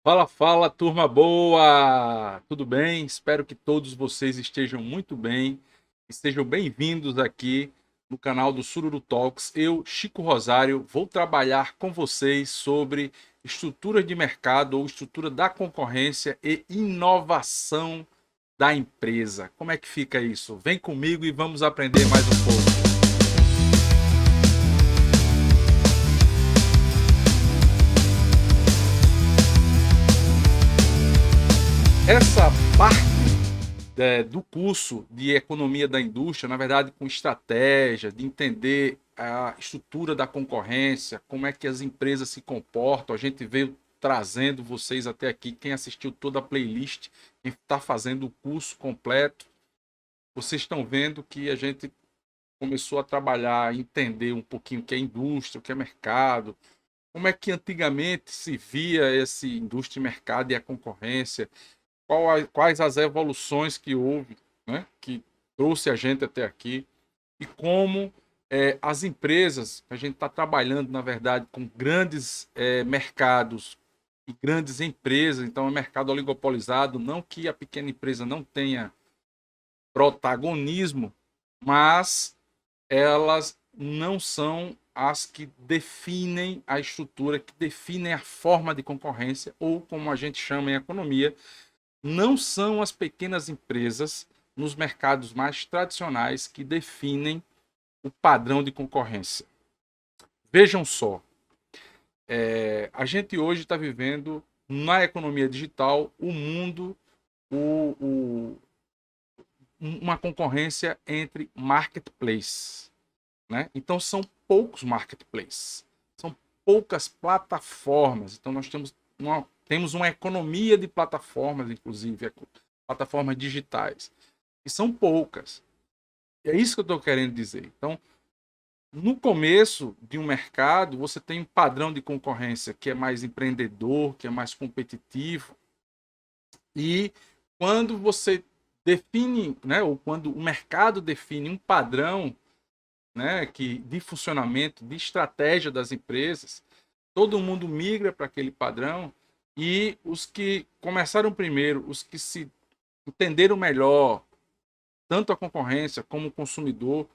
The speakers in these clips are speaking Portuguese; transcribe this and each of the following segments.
Fala, fala, turma boa! Tudo bem? Espero que todos vocês estejam muito bem. Estejam bem-vindos aqui no canal do Sururu Talks. Eu, Chico Rosário, vou trabalhar com vocês sobre estrutura de mercado ou estrutura da concorrência e inovação da empresa. Como é que fica isso? Vem comigo e vamos aprender mais um pouco. Essa parte do curso de economia da indústria, na verdade, com estratégia, de entender a estrutura da concorrência, como é que as empresas se comportam. A gente veio trazendo vocês até aqui, quem assistiu toda a playlist, quem está fazendo o curso completo, vocês estão vendo que a gente começou a trabalhar, entender um pouquinho o que é indústria, o que é mercado, como é que antigamente se via esse indústria e mercado e a concorrência, quais as evoluções que houve, né, que trouxe a gente até aqui, e como as empresas, a gente está trabalhando, na verdade, com grandes mercados e grandes empresas, então é um mercado oligopolizado, não que a pequena empresa não tenha protagonismo, mas elas não são as que definem a estrutura, que definem a forma de concorrência, ou como a gente chama em economia, não são as pequenas empresas nos mercados mais tradicionais que definem o padrão de concorrência. Vejam só, a gente hoje está vivendo na economia digital o mundo, o, o, uma concorrência entre marketplaces, né? Então são poucos marketplaces, são poucas plataformas. Então nós temos uma economia de plataformas, inclusive plataformas digitais, e são poucas. É isso que eu estou querendo dizer. Então, no começo de um mercado, você tem um padrão de concorrência que é mais empreendedor, que é mais competitivo, e quando você define, né, ou quando o mercado define um padrão, né, de funcionamento, de estratégia das empresas, todo mundo migra para aquele padrão, e os que começaram primeiro, os que se entenderam melhor, tanto a concorrência como o consumidor,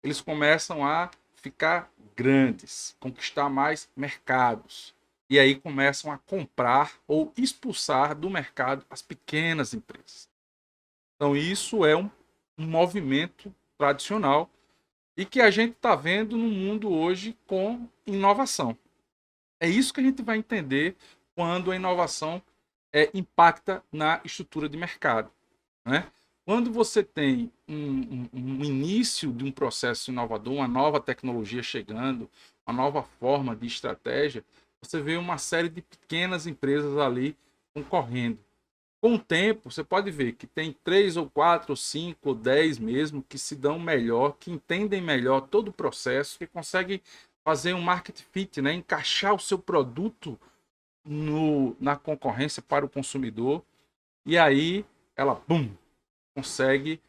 eles começam a ficar grandes, conquistar mais mercados. E aí começam a comprar ou expulsar do mercado as pequenas empresas. Então, isso é um movimento tradicional e que a gente está vendo no mundo hoje com inovação. É isso que a gente vai entender quando a inovação impacta na estrutura de mercado, né? Quando você tem um início de um processo inovador, uma nova tecnologia chegando, uma nova forma de estratégia, você vê uma série de pequenas empresas ali concorrendo. Com o tempo, você pode ver que tem 3 ou 4 ou 5 ou 10 mesmo que se dão melhor, que entendem melhor todo o processo, que conseguem fazer um market fit, né? Encaixar o seu produto na concorrência para o consumidor, e aí ela, bum, consegue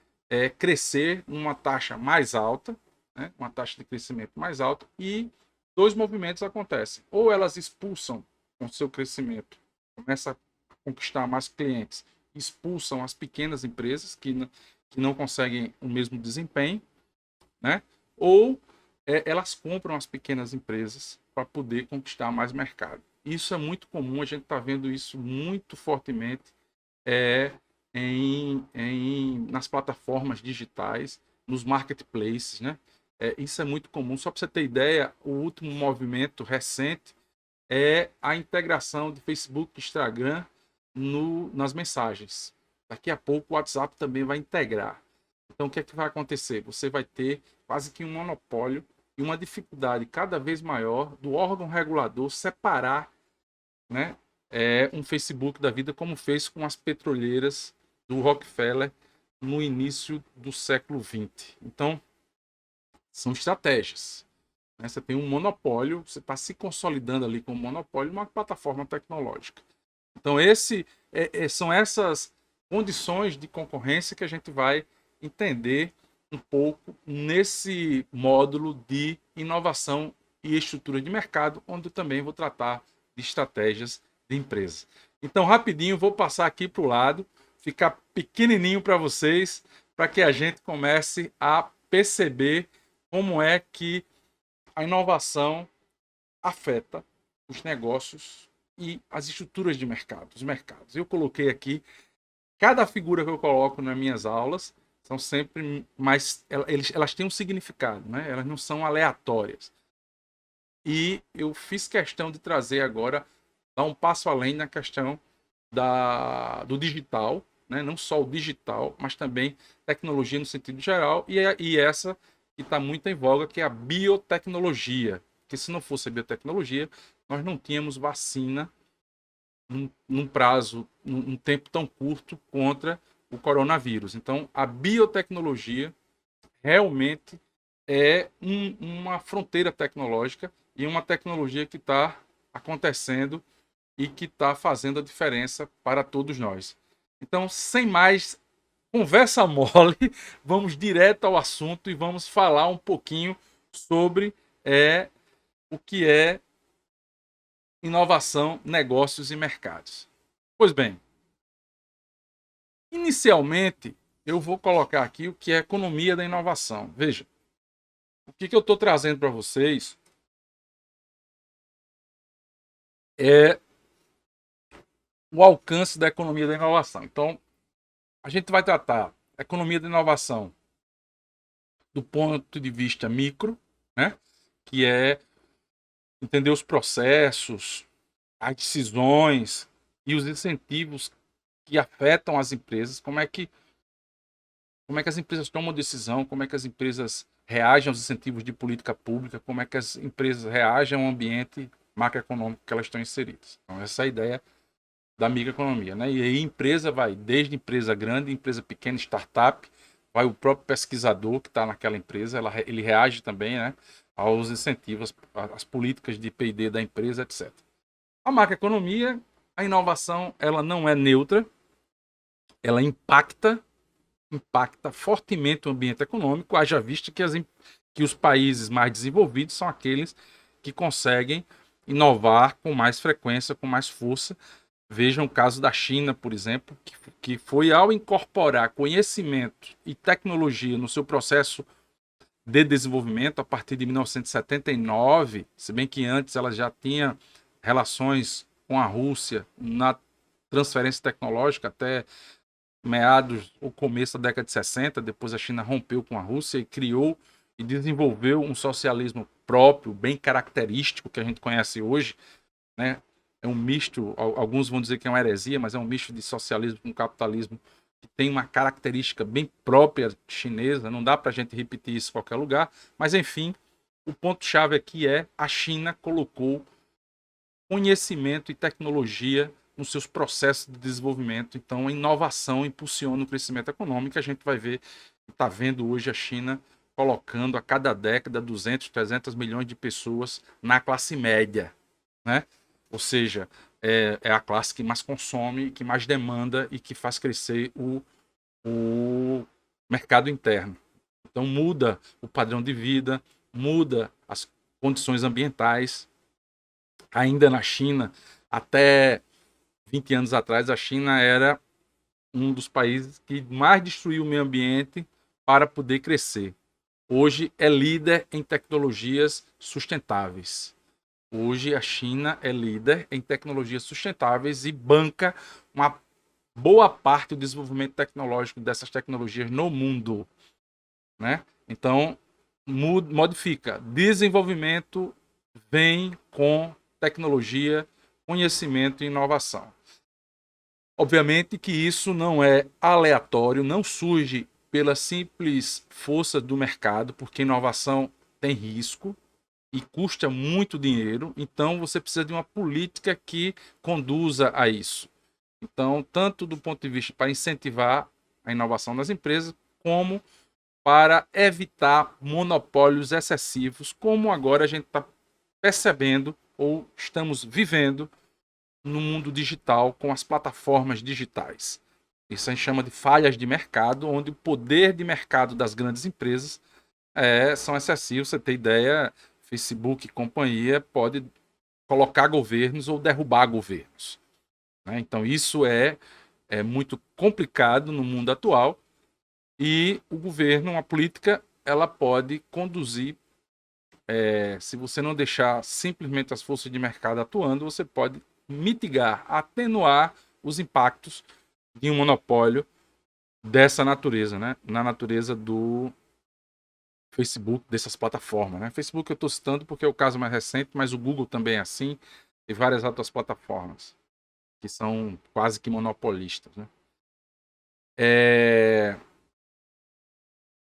crescer numa taxa mais alta, né? Uma taxa de crescimento mais alta, e dois movimentos acontecem. Ou elas expulsam com o seu crescimento, começa a conquistar mais clientes, expulsam as pequenas empresas que não conseguem o mesmo desempenho, né? Ou elas compram as pequenas empresas para poder conquistar mais mercado. Isso é muito comum, a gente está vendo isso muito fortemente é, nas plataformas digitais, nos marketplaces, né? Isso é muito comum. Só para você ter ideia, o último movimento recente é a integração de Facebook e Instagram nas mensagens. Daqui a pouco o WhatsApp também vai integrar. Então, o que é que vai acontecer? Você vai ter quase que um monopólio e uma dificuldade cada vez maior do órgão regulador separar, né, um Facebook da vida, como fez com as petroleiras do Rockefeller no início do século XX. Então, são estratégias. Né? Você tem um monopólio, você está se consolidando ali com um monopólio, uma plataforma tecnológica. Então, são essas condições de concorrência que a gente vai entender um pouco nesse módulo de inovação e estrutura de mercado, onde eu também vou tratar de estratégias de empresa. Então, rapidinho, vou passar aqui para o lado, ficar pequenininho para vocês, para que a gente comece a perceber como é que a inovação afeta os negócios e as estruturas de mercado, os mercados. Eu coloquei aqui, cada figura que eu coloco nas minhas aulas são sempre mais, elas têm um significado, né? Elas não são aleatórias. E eu fiz questão de trazer agora, dar um passo além na questão do digital, né? Não só o digital, mas também tecnologia no sentido geral, e essa que está muito em voga, que é a biotecnologia. Porque se não fosse a biotecnologia, nós não tínhamos vacina num prazo, num tempo tão curto contra o coronavírus. Então, a biotecnologia realmente é uma fronteira tecnológica e uma tecnologia que está acontecendo e que está fazendo a diferença para todos nós. Então, sem mais conversa mole, vamos direto ao assunto e vamos falar um pouquinho sobre o que é inovação, negócios e mercados. Pois bem, inicialmente eu vou colocar aqui o que é economia da inovação. Veja, o que eu estou trazendo para vocês é o alcance da economia da inovação. Então, a gente vai tratar a economia da inovação do ponto de vista micro, né? Que é entender os processos, as decisões e os incentivos que afetam as empresas, como é que as empresas tomam decisão, como é que as empresas reagem aos incentivos de política pública, como é que as empresas reagem ao ambiente macroeconômico que elas estão inseridas. Então, essa é a ideia da microeconomia, né? E aí a empresa vai desde empresa grande, empresa pequena, startup, vai o próprio pesquisador que está naquela empresa, ele reage também, né, aos incentivos, às políticas de P&D da empresa, etc. A macroeconomia, a inovação, ela não é neutra, ela impacta fortemente o ambiente econômico, haja vista que os países mais desenvolvidos são aqueles que conseguem inovar com mais frequência, com mais força. Vejam o caso da China, por exemplo, que foi ao incorporar conhecimento e tecnologia no seu processo de desenvolvimento a partir de 1979, se bem que antes ela já tinha relações com a Rússia na transferência tecnológica até meados ou começo da década de 60, depois a China rompeu com a Rússia e criou e desenvolveu um socialismo próprio, bem característico que a gente conhece hoje, né? É um misto, alguns vão dizer que é uma heresia, mas é um misto de socialismo com capitalismo que tem uma característica bem própria chinesa, não dá para a gente repetir isso em qualquer lugar, mas enfim, o ponto-chave aqui é a China colocou conhecimento e tecnologia nos seus processos de desenvolvimento, então a inovação impulsiona o crescimento econômico, a gente vai ver, está vendo hoje a China colocando a cada década 200, 300 milhões de pessoas na classe média, né? Ou seja, é a classe que mais consome, que mais demanda e que faz crescer o mercado interno. Então muda o padrão de vida, muda as condições ambientais. Ainda na China, até 20 anos atrás, a China era um dos países que mais destruiu o meio ambiente para poder crescer. Hoje é líder em tecnologias sustentáveis. Hoje a China é líder em tecnologias sustentáveis e banca uma boa parte do desenvolvimento tecnológico dessas tecnologias no mundo, né? Então, modifica. Desenvolvimento vem com tecnologia, conhecimento e inovação. Obviamente que isso não é aleatório, não surge pela simples força do mercado, porque inovação tem risco e custa muito dinheiro, então você precisa de uma política que conduza a isso. Então, tanto do ponto de vista para incentivar a inovação das empresas, como para evitar monopólios excessivos, como agora a gente está percebendo ou estamos vivendo no mundo digital com as plataformas digitais. Isso a gente chama de falhas de mercado, onde o poder de mercado das grandes empresas são excessivos. Você tem ideia, Facebook e companhia pode colocar governos ou derrubar governos, né? Então, isso é muito complicado no mundo atual e o governo, uma política, ela pode conduzir, se você não deixar simplesmente as forças de mercado atuando, você pode mitigar, atenuar os impactos de um monopólio dessa natureza, né? Na natureza do Facebook, dessas plataformas, né? Facebook eu estou citando porque é o caso mais recente, mas o Google também é assim e várias outras plataformas que são quase que monopolistas, né?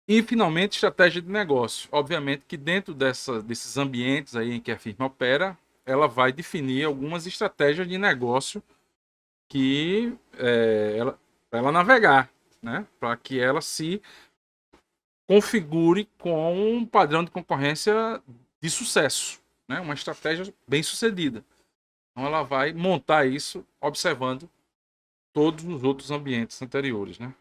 E, finalmente, estratégia de negócio. Obviamente que dentro desses ambientes aí em que a firma opera, ela vai definir algumas estratégias de negócio que para ela navegar, né? Para que ela se configure com um padrão de concorrência de sucesso, né? Uma estratégia bem sucedida. Então ela vai montar isso observando todos os outros ambientes anteriores, né?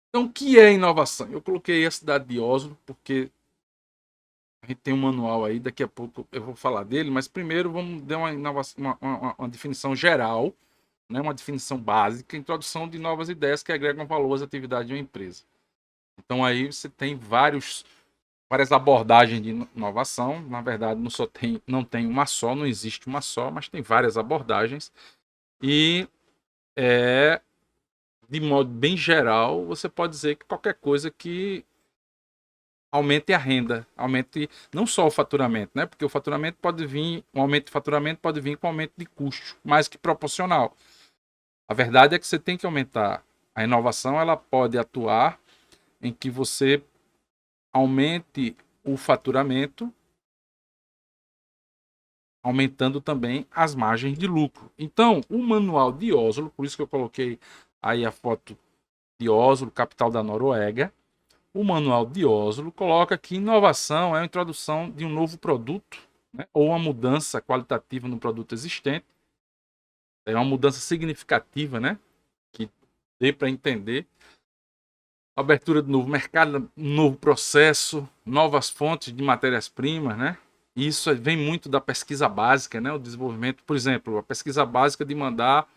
Então, o que é inovação? Eu coloquei a cidade de Oslo porque a gente tem um manual aí, daqui a pouco eu vou falar dele, mas primeiro vamos dar uma definição geral, né? Uma definição básica, introdução de novas ideias que agregam valor às atividades de uma empresa. Então aí você tem várias abordagens de inovação. Na verdade, não tem uma só, não existe uma só, mas tem várias abordagens. E de modo bem geral, você pode dizer que qualquer coisa que aumente a renda, aumente não só o faturamento, né? Porque o faturamento pode vir, um aumento de faturamento pode vir com aumento de custo, mais que proporcional. A verdade é que você tem que aumentar. A inovação, ela pode atuar em que você aumente o faturamento, aumentando também as margens de lucro. Então, o manual de Oslo, por isso que eu coloquei aí a foto de Oslo, capital da Noruega, o manual de Oslo coloca que inovação é a introdução de um novo produto, né, ou uma mudança qualitativa no produto existente. É uma mudança significativa, né, que dê para entender. Abertura de novo mercado, novo processo, novas fontes de matérias-primas, né? Isso vem muito da pesquisa básica, né? O desenvolvimento, por exemplo, a pesquisa básica de mandar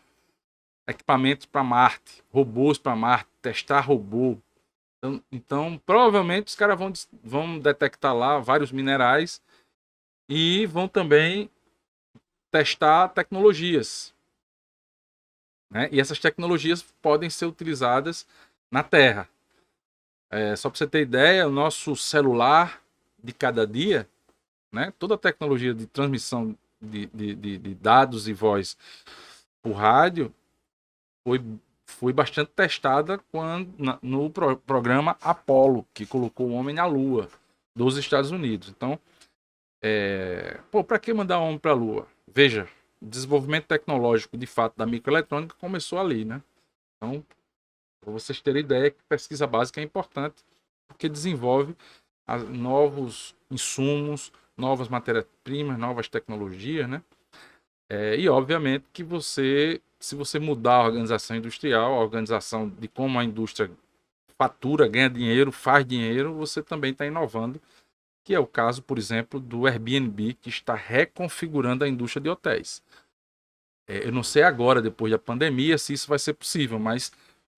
equipamentos para Marte, robôs para Marte, testar robô. Então, provavelmente os caras vão detectar lá vários minerais e vão também testar tecnologias, né? E essas tecnologias podem ser utilizadas na Terra. Só para você ter ideia, o nosso celular de cada dia, né? Toda a tecnologia de transmissão de dados e voz por rádio foi bastante testada no programa Apollo, que colocou o homem na Lua, dos Estados Unidos. Então, para que mandar o homem para a Lua? Veja, o desenvolvimento tecnológico, de fato, da microeletrônica começou ali, né? Então, para vocês terem ideia que pesquisa básica é importante, porque desenvolve novos insumos, novas matérias-primas, novas tecnologias, né? E obviamente que se você mudar a organização industrial, a organização de como a indústria fatura, ganha dinheiro, faz dinheiro, você também está inovando, que é o caso, por exemplo, do Airbnb, que está reconfigurando a indústria de hotéis. Eu não sei agora, depois da pandemia, se isso vai ser possível, mas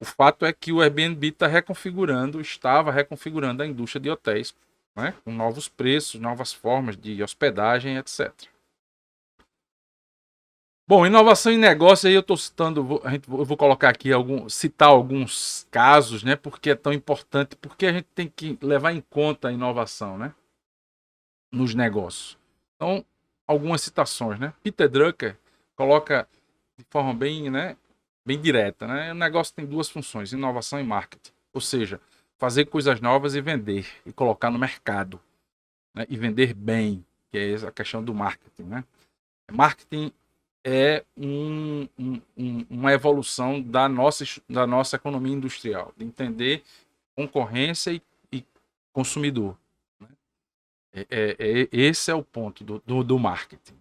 o fato é que o Airbnb estava reconfigurando a indústria de hotéis, né, com novos preços, novas formas de hospedagem, etc. Bom, inovação em negócio, aí eu estou citando, eu vou colocar aqui, citar alguns casos, né, porque é tão importante, porque a gente tem que levar em conta a inovação, né, nos negócios. Então, algumas citações, né? Peter Drucker coloca de forma bem direta, né? O negócio tem duas funções, inovação e marketing. Ou seja, fazer coisas novas e vender, e colocar no mercado, né? E vender bem, que é a questão do marketing, né? Marketing é uma evolução da nossa economia industrial, de entender concorrência e consumidor. Esse é o ponto do marketing.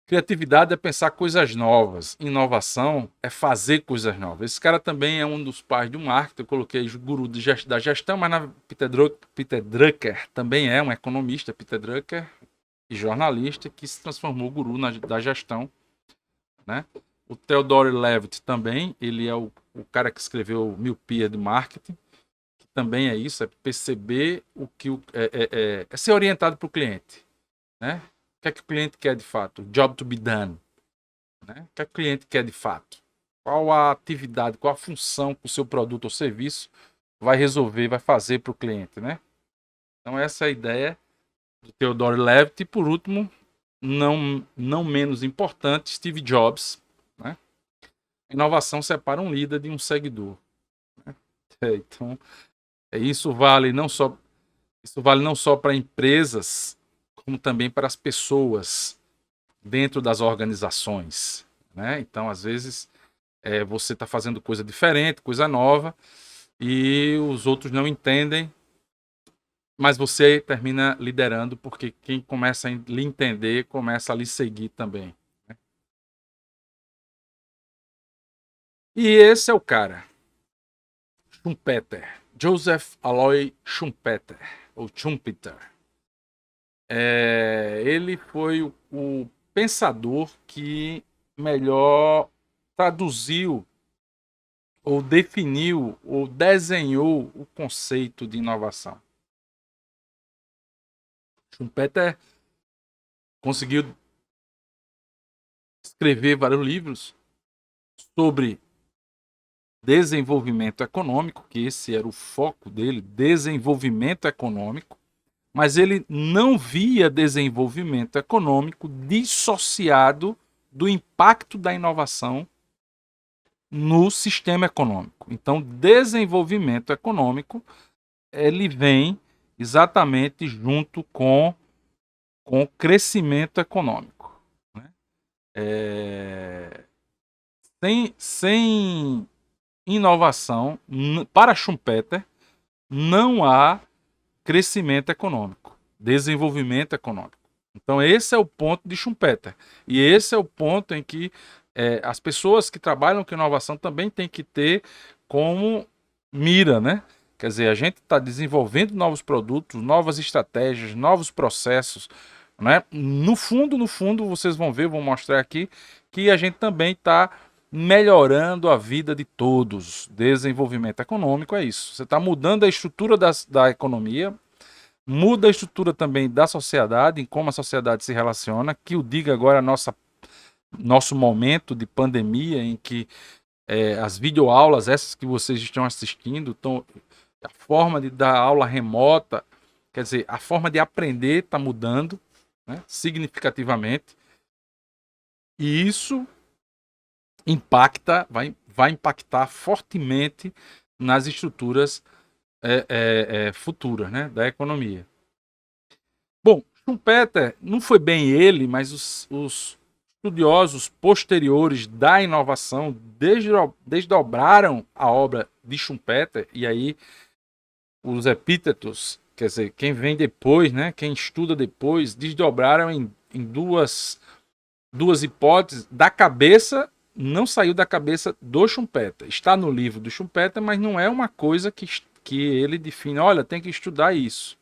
Criatividade é pensar coisas novas. Inovação é fazer coisas novas. Esse cara também é um dos pais do marketing. Eu coloquei o guru da gestão, mas Peter Drucker também é um economista. Peter Drucker e jornalista que se transformou guru da gestão, né? O Theodore Levitt também, ele é o cara que escreveu Miopia de Marketing, que também é isso, é perceber o que é ser orientado para o cliente, né? O que é que o cliente quer de fato? Job to be done, né? O que é que o cliente quer de fato? Qual a atividade, qual a função que o seu produto ou serviço vai resolver, vai fazer para o cliente, né? Então essa é a ideia do Theodore Levitt. E por último, não menos importante, Steve Jobs, né? Inovação separa um líder de um seguidor, né? Então, isso vale não só para empresas, como também para as pessoas dentro das organizações, né? Então, às vezes, você está fazendo coisa diferente, coisa nova, e os outros não entendem, mas você termina liderando, porque quem começa a lhe entender, começa a lhe seguir também, né? E esse é o cara, Schumpeter, Joseph Aloy Schumpeter, ou Schumpeter. Ele foi o pensador que melhor traduziu, ou definiu, ou desenhou o conceito de inovação. Schumpeter conseguiu escrever vários livros sobre desenvolvimento econômico, que esse era o foco dele, desenvolvimento econômico, mas ele não via desenvolvimento econômico dissociado do impacto da inovação no sistema econômico. Então, desenvolvimento econômico, ele vem exatamente junto com crescimento econômico, né? Sem inovação, para Schumpeter, não há crescimento econômico, desenvolvimento econômico. Então, esse é o ponto de Schumpeter. E esse é o ponto em que as pessoas que trabalham com inovação também têm que ter como mira, né? Quer dizer, a gente está desenvolvendo novos produtos, novas estratégias, novos processos, né? No fundo, vocês vão ver, vou mostrar aqui, que a gente também está melhorando a vida de todos. Desenvolvimento econômico é isso. Você está mudando a estrutura da economia, muda a estrutura também da sociedade, em como a sociedade se relaciona, que o diga agora nosso momento de pandemia, em que as videoaulas, essas que vocês estão assistindo, a forma de dar aula remota, quer dizer, a forma de aprender está mudando, né, significativamente. E isso vai impactar fortemente nas estruturas futuras, né, da economia. Bom, Schumpeter não foi bem ele, mas os estudiosos posteriores da inovação desdobraram a obra de Schumpeter, e aí os epítetos, quer dizer, quem vem depois, né, quem estuda depois, desdobraram em duas hipóteses. Da cabeça, não saiu da cabeça do Schumpeter. Está no livro do Schumpeter, mas não é uma coisa que ele define, olha, tem que estudar isso.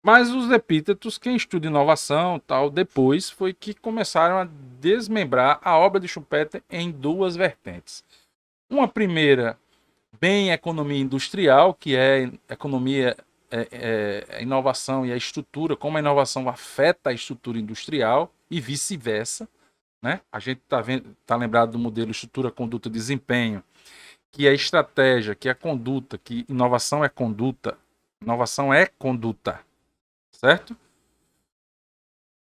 Mas os epítetos, quem estuda inovação, tal, depois foi que começaram a desmembrar a obra de Schumpeter em duas vertentes. Uma primeira, bem economia industrial, que é economia, a inovação e a estrutura, como a inovação afeta a estrutura industrial e vice-versa, né? A gente tá lembrado do modelo estrutura, conduta, desempenho, que é estratégia, que é conduta, que inovação é conduta, certo?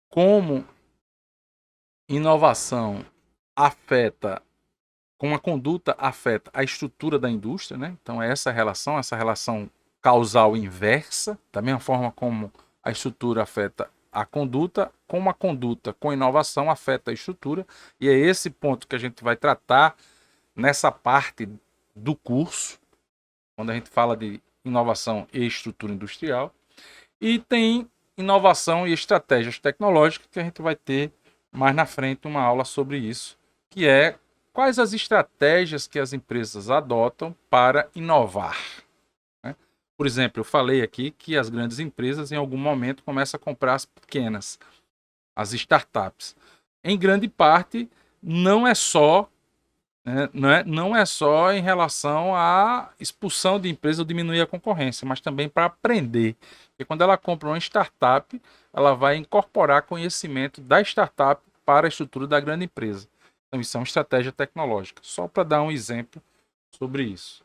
Como inovação afeta, como a conduta afeta a estrutura da indústria, né? Então é essa relação causal inversa, da mesma forma como a estrutura afeta a conduta, como a conduta com inovação afeta a estrutura, e é esse ponto que a gente vai tratar nessa parte do curso, quando a gente fala de inovação e estrutura industrial. E tem inovação e estratégias tecnológicas, que a gente vai ter mais na frente uma aula sobre isso, que é quais as estratégias que as empresas adotam para inovar, né? Por exemplo, eu falei aqui que as grandes empresas em algum momento começam a comprar as pequenas. as startups. Em grande parte, não é só, né, não é só em relação à expulsão de empresa ou diminuir a concorrência, mas também para aprender. Porque quando ela compra uma startup, ela vai incorporar conhecimento da startup para a estrutura da grande empresa. Então, isso é uma estratégia tecnológica. Só para dar um exemplo sobre isso.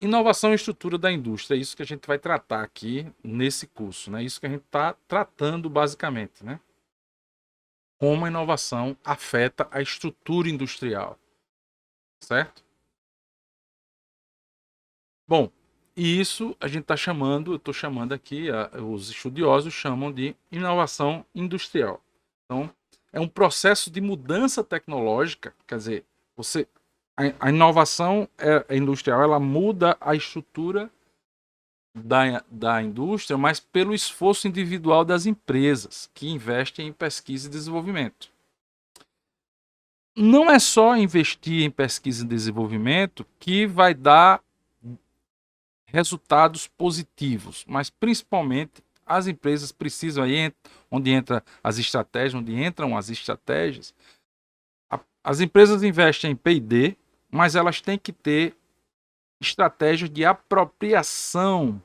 Inovação e estrutura da indústria, é isso que a gente vai tratar aqui nesse curso, né? Isso que a gente está tratando basicamente, né? Como a inovação afeta a estrutura industrial, certo? Bom, e isso a gente está chamando, eu estou chamando aqui, os estudiosos chamam de inovação industrial. Então, é um processo de mudança tecnológica, quer dizer, a inovação industrial, ela muda a estrutura da indústria, mas pelo esforço individual das empresas que investem em pesquisa e desenvolvimento. Não é só investir em pesquisa e desenvolvimento que vai dar resultados positivos, mas principalmente as empresas precisam aí onde entra as estratégias, onde entram as estratégias. As empresas investem em P&D, mas elas têm que ter estratégias de apropriação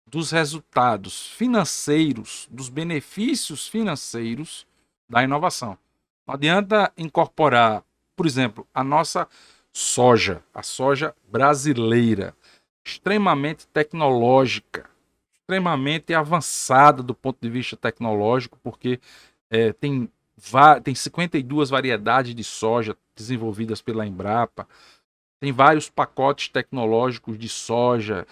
dos resultados financeiros, dos benefícios financeiros da inovação. Não adianta incorporar, por exemplo, a nossa soja, a soja brasileira, extremamente tecnológica, extremamente avançada do ponto de vista tecnológico, porque tem 52 variedades de soja desenvolvidas pela Embrapa, tem vários pacotes tecnológicos de soja,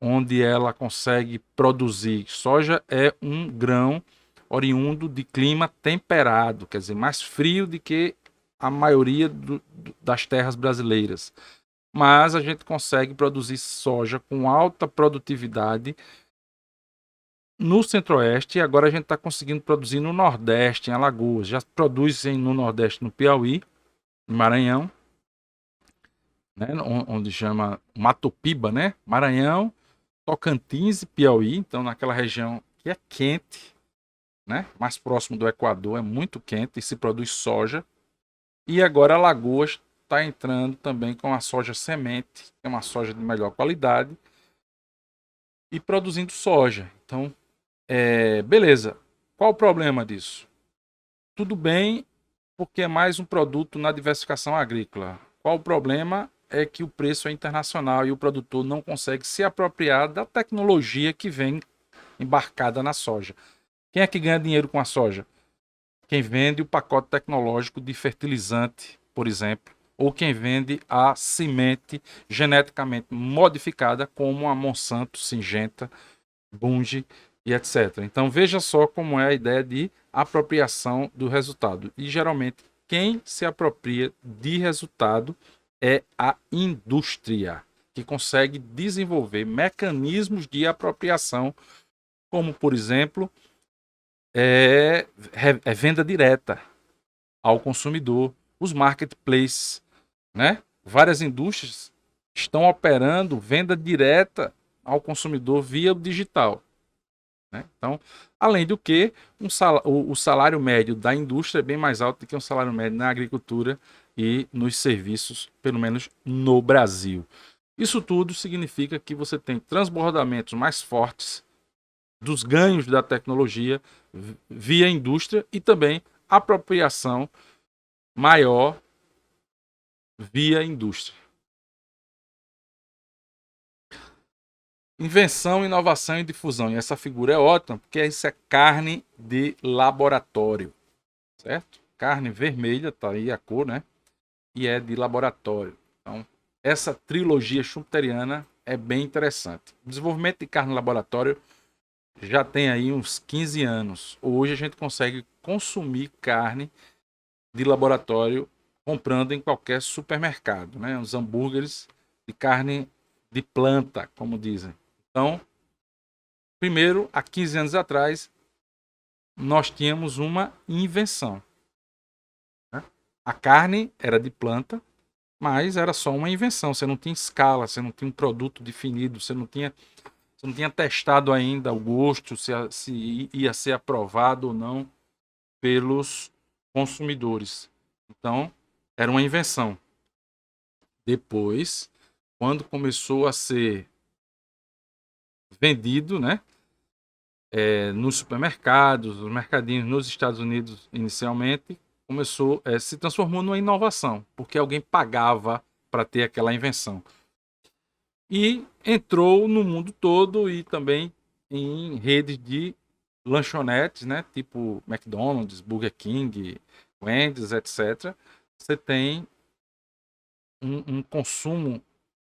onde ela consegue produzir. Soja é um grão oriundo de clima temperado, quer dizer, mais frio do que a maioria das terras brasileiras. Mas a gente consegue produzir soja com alta produtividade no Centro-Oeste e agora a gente está conseguindo produzir no Nordeste, em Alagoas. Já produz no Nordeste, no Piauí, no Maranhão, né, onde chama Matopiba, né? Maranhão, Tocantins e Piauí, então naquela região que é quente, né? Mais próximo do Equador, é muito quente e se produz soja. E agora Alagoas está entrando também com a soja semente, que é uma soja de melhor qualidade, e produzindo soja. Então, beleza. Qual o problema disso? Tudo bem, porque é mais um produto na diversificação agrícola. Qual o problema? É que o preço é internacional e o produtor não consegue se apropriar da tecnologia que vem embarcada na soja. Quem é que ganha dinheiro com a soja? Quem vende o pacote tecnológico de fertilizante, por exemplo, ou quem vende a semente geneticamente modificada, como a Monsanto, Syngenta, Bunge e etc. Então veja só como é a ideia de apropriação do resultado. E geralmente quem se apropria de resultado é a indústria, que consegue desenvolver mecanismos de apropriação, como por exemplo venda direta ao consumidor, os marketplaces, né? Várias indústrias estão operando venda direta ao consumidor via o digital, né? Então, além do que, o salário médio da indústria é bem mais alto do que o salário médio na agricultura e nos serviços, pelo menos no Brasil. Isso tudo significa que você tem transbordamentos mais fortes dos ganhos da tecnologia via indústria e também apropriação maior via indústria. Invenção, inovação e difusão. E essa figura é ótima porque isso é carne de laboratório, certo? Carne vermelha, tá aí a cor, né? E é de laboratório. Então, essa trilogia schumpeteriana é bem interessante. O desenvolvimento de carne de laboratório já tem aí uns 15 anos. Hoje a gente consegue consumir carne de laboratório comprando em qualquer supermercado, né? Os hambúrgueres de carne de planta, como dizem. Então, primeiro, há 15 anos atrás, nós tínhamos uma invenção, né? A carne era de planta, mas era só uma invenção. Você não tinha escala, você não tinha um produto definido, você não tinha Você não tinha testado ainda o gosto, se ia ser aprovado ou não pelos consumidores. Então, era uma invenção. Depois, quando começou a ser vendido, né, nos supermercados, nos mercadinhos, nos Estados Unidos inicialmente, se transformou numa inovação, porque alguém pagava para ter aquela invenção. E entrou no mundo todo e também em redes de lanchonetes, né, tipo McDonald's, Burger King, Wendy's, etc. Você tem um consumo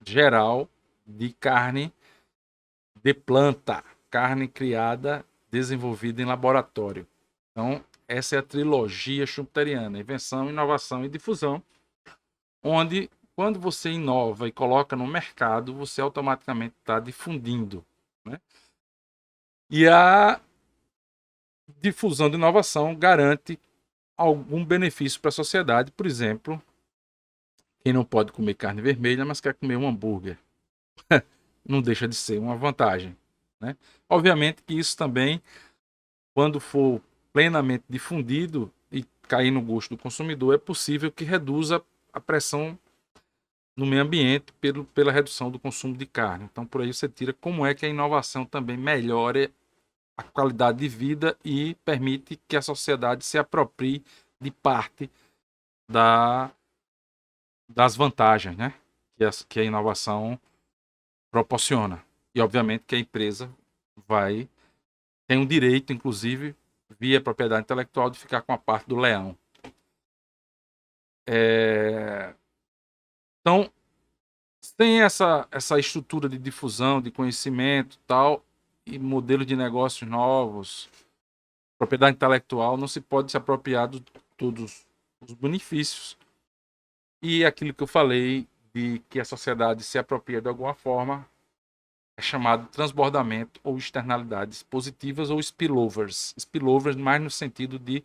geral de carne de planta, carne criada, desenvolvida em laboratório. Então, essa é a trilogia schumpeteriana: invenção, inovação e difusão, onde, quando você inova e coloca no mercado, você automaticamente está difundindo, né? E a difusão de inovação garante algum benefício para a sociedade. Por exemplo, quem não pode comer carne vermelha, mas quer comer um hambúrguer, não deixa de ser uma vantagem, né? Obviamente que isso também, quando for plenamente difundido e cair no gosto do consumidor, é possível que reduza a pressão no meio ambiente pela redução do consumo de carne. Então, por aí você tira como é que a inovação também melhora a qualidade de vida e permite que a sociedade se aproprie de parte das vantagens, né, que a inovação proporciona. E, obviamente, que a empresa tem um direito, inclusive, via propriedade intelectual, de ficar com a parte do leão. Então, sem essa estrutura de difusão, de conhecimento tal, e modelos de negócios novos, propriedade intelectual, não se pode se apropriar de todos os benefícios. E aquilo que eu falei, de que a sociedade se apropria de alguma forma, é chamado de transbordamento ou externalidades positivas ou spillovers. Spillovers mais no sentido de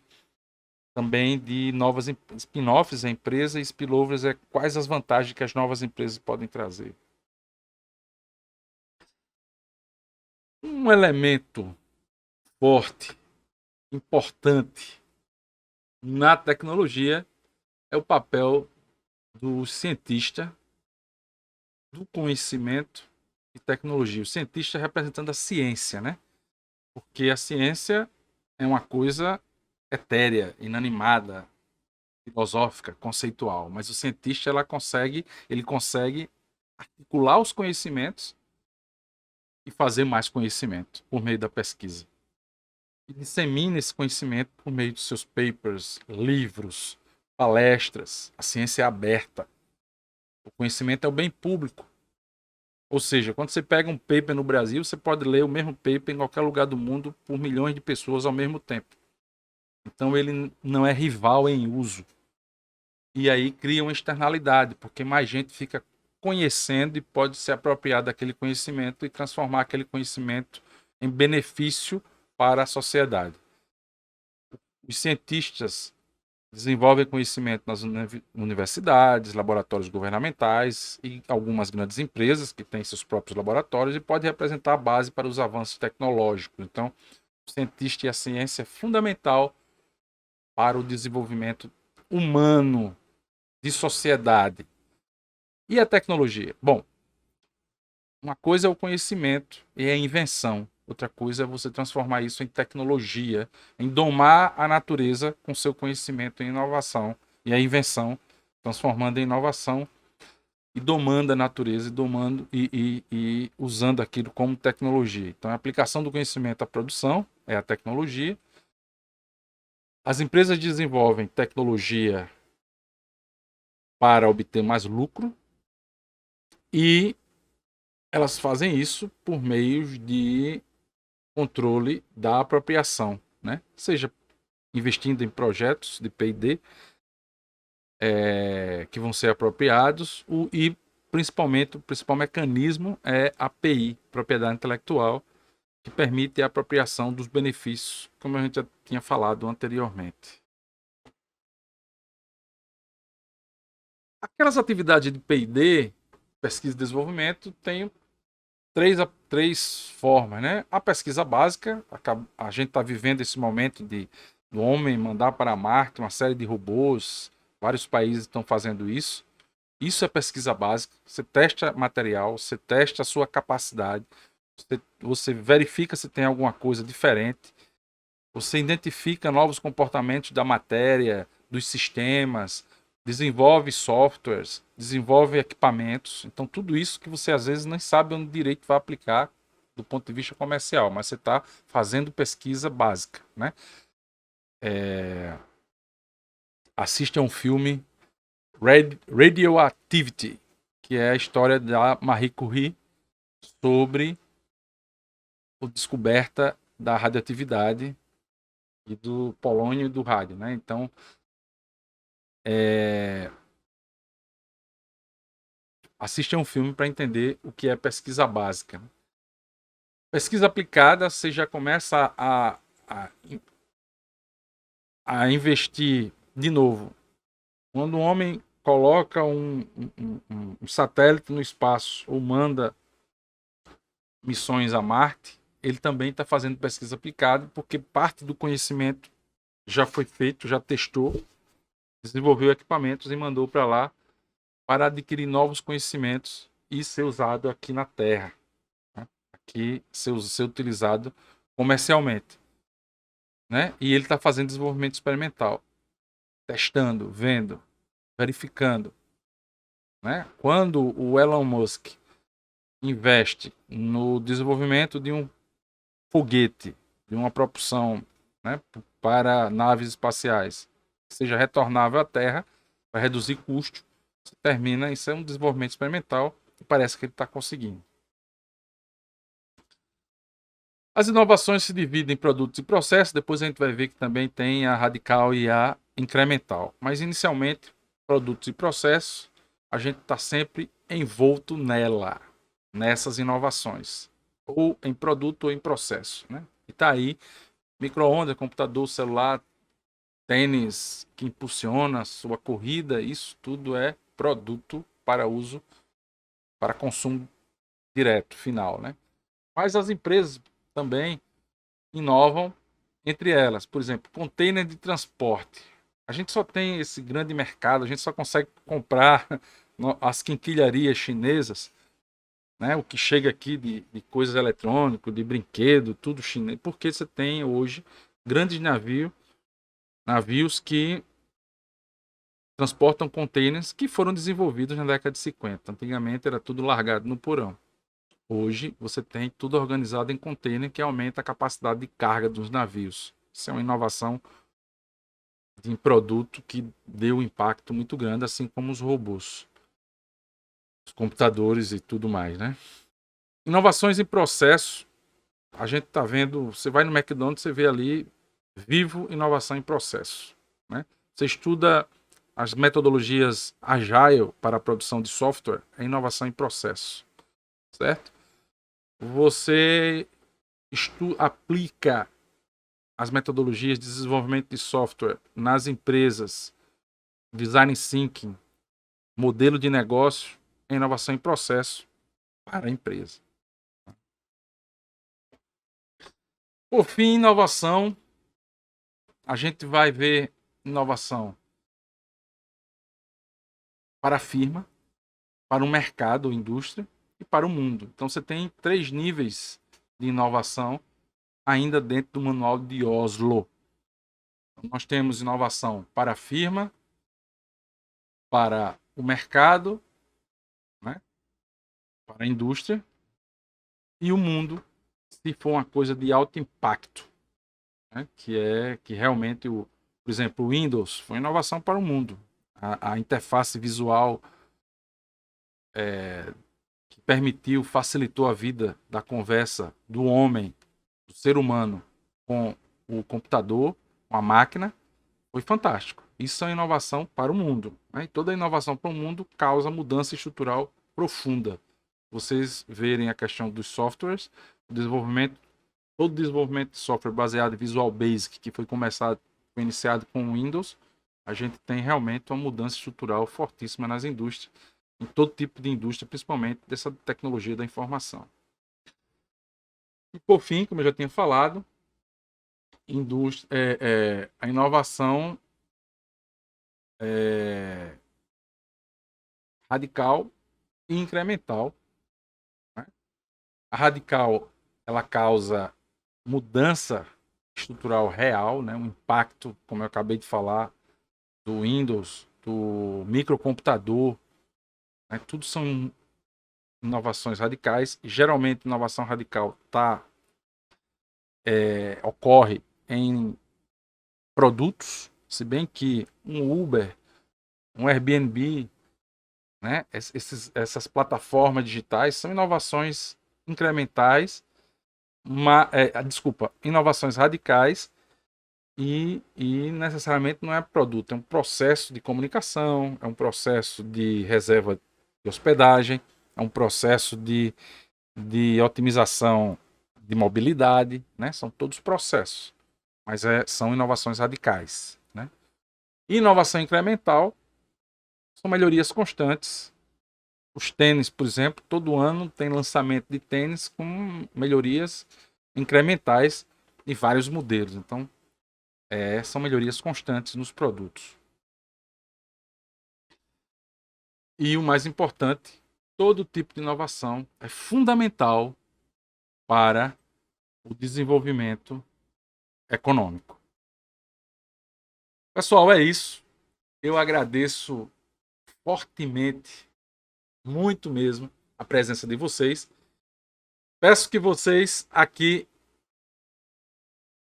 também de novas spin-offs da empresa, e spillovers é quais as vantagens que as novas empresas podem trazer. Um elemento forte, importante na tecnologia é o papel do cientista, do conhecimento e tecnologia. O cientista representando a ciência, né? Porque a ciência é uma coisa etérea, inanimada, filosófica, conceitual, mas o cientista ele consegue articular os conhecimentos e fazer mais conhecimento por meio da pesquisa. E dissemina esse conhecimento por meio de seus papers, livros, palestras. A ciência é aberta. O conhecimento é o bem público. Ou seja, quando você pega um paper no Brasil, você pode ler o mesmo paper em qualquer lugar do mundo por milhões de pessoas ao mesmo tempo. Então ele não é rival em uso. E aí cria uma externalidade, porque mais gente fica conhecendo e pode se apropriar daquele conhecimento e transformar aquele conhecimento em benefício para a sociedade. Os cientistas desenvolvem conhecimento nas universidades, laboratórios governamentais e algumas grandes empresas que têm seus próprios laboratórios e pode representar a base para os avanços tecnológicos. Então, o cientista e a ciência é fundamental para o desenvolvimento humano, de sociedade. E a tecnologia? Bom, uma coisa é o conhecimento e a invenção. Outra coisa é você transformar isso em tecnologia, em domar a natureza com seu conhecimento em inovação e a invenção, transformando em inovação e domando a natureza e usando aquilo como tecnologia. Então, a aplicação do conhecimento à produção é a tecnologia. As empresas desenvolvem tecnologia para obter mais lucro e elas fazem isso por meio de controle da apropriação, né? Seja investindo em projetos de P&D que vão ser apropriados e principalmente o principal mecanismo é a API, propriedade intelectual, que permite a apropriação dos benefícios, como a gente já tinha falado anteriormente. Aquelas atividades de P&D, pesquisa e desenvolvimento, têm três formas, né? A pesquisa básica, a gente está vivendo esse momento do homem mandar para Marte uma série de robôs, vários países estão fazendo isso. Isso é pesquisa básica. Você testa material, você testa a sua capacidade, você verifica se tem alguma coisa diferente, você identifica novos comportamentos da matéria, dos sistemas, desenvolve softwares, desenvolve equipamentos. Então, tudo isso que você às vezes nem sabe onde direito vai aplicar do ponto de vista comercial, mas você está fazendo pesquisa básica, né? Assiste a um filme Radioactivity, que é a história da Marie Curie sobre a descoberta da radioatividade e do polônio e do rádio, né? Então, assiste a um filme para entender o que é pesquisa básica. Pesquisa aplicada, você já começa a investir de novo. Quando um homem coloca um satélite no espaço ou manda missões a Marte, ele também está fazendo pesquisa aplicada, porque parte do conhecimento já foi feito, já testou, desenvolveu equipamentos e mandou para lá para adquirir novos conhecimentos e ser usado aqui na Terra, né? Aqui ser utilizado comercialmente, né? E ele está fazendo desenvolvimento experimental, testando, vendo, verificando, né? Quando o Elon Musk investe no desenvolvimento de um foguete, de uma propulsão, né, para naves espaciais, que seja retornável à Terra, para reduzir custo, você termina, isso é um desenvolvimento experimental e parece que ele está conseguindo. As inovações se dividem em produtos e processos, depois a gente vai ver que também tem a radical e a incremental. Mas inicialmente, produtos e processos, a gente está sempre envolto nessas inovações, ou em produto ou em processo, né? E está aí, micro-ondas, computador, celular, tênis que impulsiona a sua corrida, isso tudo é produto para uso, para consumo direto, final, né? Mas as empresas também inovam entre elas. Por exemplo, container de transporte. A gente só tem esse grande mercado, a gente só consegue comprar as quinquilharias chinesas, né? O que chega aqui de coisas eletrônicas, de brinquedo, tudo chinês, porque você tem hoje grandes navios que transportam containers que foram desenvolvidos na década de 50. Antigamente era tudo largado no porão. Hoje você tem tudo organizado em container que aumenta a capacidade de carga dos navios. Isso é uma inovação de um produto que deu um impacto muito grande, assim como os robôs, os computadores e tudo mais, né? Inovações em processo. A gente está vendo, você vai no McDonald's, você vê ali vivo inovação em processo, né? Você estuda as metodologias Agile para a produção de software, é inovação em processo, certo? Você aplica as metodologias de desenvolvimento de software nas empresas, design thinking, modelo de negócio, inovação em processo para a empresa. Por fim, inovação, a gente vai ver inovação para a firma, para o mercado, indústria e para o mundo. Então você tem 3 níveis de inovação ainda dentro do manual de Oslo. Nós temos inovação para a firma, para o mercado, né, para a indústria e o mundo, se for uma coisa de alto impacto, né, que realmente, por exemplo, o Windows foi inovação para o mundo. A interface visual que permitiu, facilitou a vida da conversa do homem, do ser humano, com o computador, com a máquina, foi fantástico. Isso é inovação para o mundo, né? E toda inovação para o mundo causa mudança estrutural profunda. Vocês verem a questão dos softwares, o desenvolvimento, todo o desenvolvimento de software baseado em Visual Basic, que foi iniciado com o Windows, a gente tem realmente uma mudança estrutural fortíssima nas indústrias, em todo tipo de indústria, principalmente dessa tecnologia da informação. E por fim, como eu já tinha falado, a inovação radical e incremental, né? A radical, ela causa mudança estrutural real, né? Um impacto, como eu acabei de falar, do Windows, do microcomputador, né? Tudo são inovações radicais. Geralmente, inovação radical ocorre em produtos, se bem que um Uber, um Airbnb, né? Essas plataformas digitais são inovações incrementais, inovações radicais e necessariamente não é produto, é um processo de comunicação, é um processo de reserva de hospedagem, é um processo de otimização de mobilidade, né? São todos processos, mas são inovações radicais, né? Inovação incremental são melhorias constantes. Os tênis, por exemplo, todo ano tem lançamento de tênis com melhorias incrementais em vários modelos. Então, são melhorias constantes nos produtos. E o mais importante, todo tipo de inovação é fundamental para o desenvolvimento econômico. Pessoal, é isso. Eu agradeço fortemente, muito mesmo, a presença de vocês. Peço que vocês aqui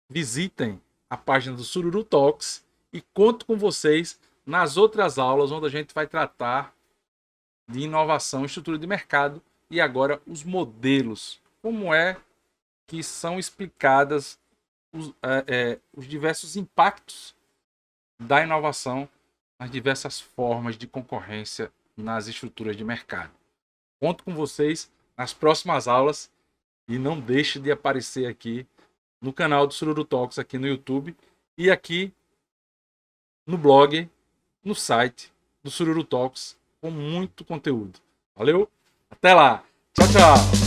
visitem a página do Sururu Talks e conto com vocês nas outras aulas onde a gente vai tratar de inovação, estrutura de mercado e agora os modelos, como é que são explicadas os diversos impactos da inovação nas diversas formas de concorrência nas estruturas de mercado. Conto com vocês nas próximas aulas e não deixe de aparecer aqui no canal do Sururu Talks aqui no YouTube e aqui no blog, no site do Sururu Talks com muito conteúdo. Valeu? Até lá. Tchau, tchau.